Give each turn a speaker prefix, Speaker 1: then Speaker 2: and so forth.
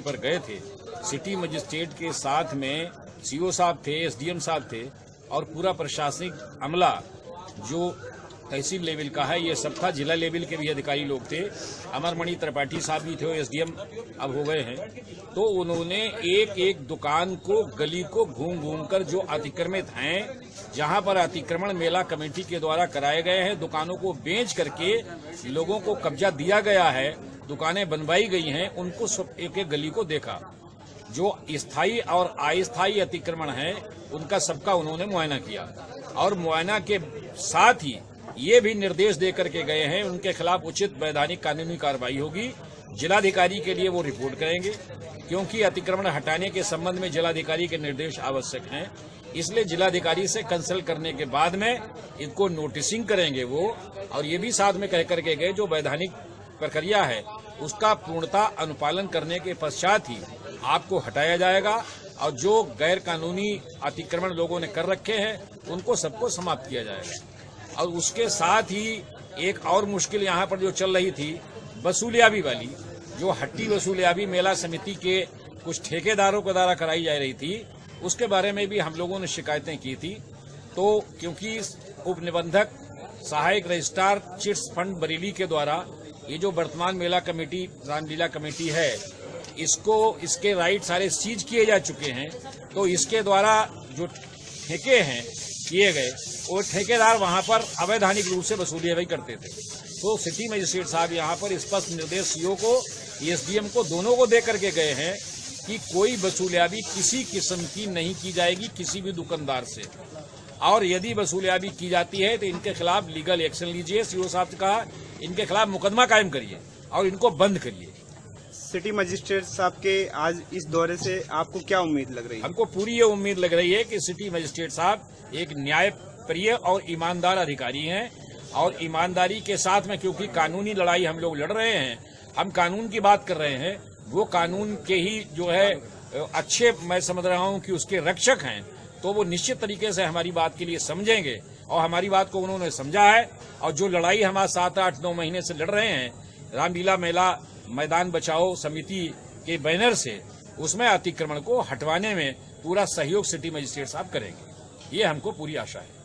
Speaker 1: पर गए थे। सिटी मजिस्ट्रेट के साथ में सीओ साहब थे, एसडीएम साहब थे और पूरा प्रशासनिक अमला जो तहसील लेवल का है ये सब था। जिला लेवल के भी अधिकारी लोग थे। अमरमणि त्रिपाठी साहब भी थे, एसडीएम अब हो गए हैं। तो उन्होंने एक एक दुकान को, गली को घूम घूम कर जो अतिक्रमित हैं, जहां पर अतिक्रमण मेला कमेटी के द्वारा कराए गए हैं, दुकानों को बेच करके लोगों को कब्जा दिया गया है, दुकानें बनवाई गई हैं, उनको सब एक एक गली को देखा। जो स्थायी और अस्थायी अतिक्रमण है उनका सबका उन्होंने मुआयना किया और मुआयना के साथ ही ये भी निर्देश दे करके गए हैं उनके खिलाफ उचित वैधानिक कानूनी कार्रवाई होगी। जिलाधिकारी के लिए वो रिपोर्ट करेंगे क्योंकि अतिक्रमण हटाने के संबंध में जिलाधिकारी के निर्देश आवश्यक हैं। इसलिए जिलाधिकारी से कंसल्ट करने के बाद में इनको नोटिसिंग करेंगे वो, और ये भी साथ में कह करके गए जो वैधानिक प्रक्रिया है उसका पूर्णता अनुपालन करने के पश्चात ही आपको हटाया जाएगा और जो गैर कानूनी अतिक्रमण लोगों ने कर रखे हैं उनको सबको समाप्त किया जाएगा। और उसके साथ ही एक और मुश्किल यहाँ पर जो चल रही थी वसूलियाबी वाली, जो हट्टी वसूलियाबी मेला समिति के कुछ ठेकेदारों के द्वारा कराई जा रही थी, उसके बारे में भी हम लोगों ने शिकायतें की थी। तो क्योंकि उप निबंधक सहायक रजिस्ट्रार चिट्स फंड बरेली के द्वारा ये जो वर्तमान मेला कमेटी, रामलीला कमेटी है, इसके राइट सारे सीज किए जा चुके हैं। तो इसके द्वारा जो ठेके हैं किए गए, वो ठेकेदार वहां पर अवैधानिक रूप से वसूली करते थे। तो सिटी मजिस्ट्रेट साहब यहाँ पर स्पष्ट निर्देश सीओ को, एसडीएम को, दोनों को दे करके गए हैं कि कोई वसूलियाबी किसी किस्म की नहीं की जाएगी किसी भी दुकानदार से, और यदि वसूलियाबी की जाती है तो इनके खिलाफ लीगल एक्शन लीजिए। सीओ साहब ने कहा इनके खिलाफ मुकदमा कायम करिए और इनको बंद करिए।
Speaker 2: सिटी मजिस्ट्रेट साहब के आज इस दौरे से आपको क्या उम्मीद लग रही है?
Speaker 1: हमको पूरी ये उम्मीद लग रही है कि सिटी मजिस्ट्रेट साहब एक न्यायप्रिय और ईमानदार अधिकारी हैं, और ईमानदारी के साथ में, क्योंकि कानूनी लड़ाई हम लोग लड़ रहे हैं, हम कानून की बात कर रहे हैं, वो कानून के ही जो है अच्छे, मैं समझ रहा हूं कि उसके रक्षक हैं, तो वो निश्चित तरीके से हमारी बात के लिए समझेंगे और हमारी बात को उन्होंने समझा है। और जो लड़ाई हम आज 7, 8, 9 महीने से लड़ रहे हैं रामलीला मेला मैदान बचाओ समिति के बैनर से, उसमें अतिक्रमण को हटवाने में पूरा सहयोग सिटी मजिस्ट्रेट साहब करेंगे, ये हमको पूरी आशा है।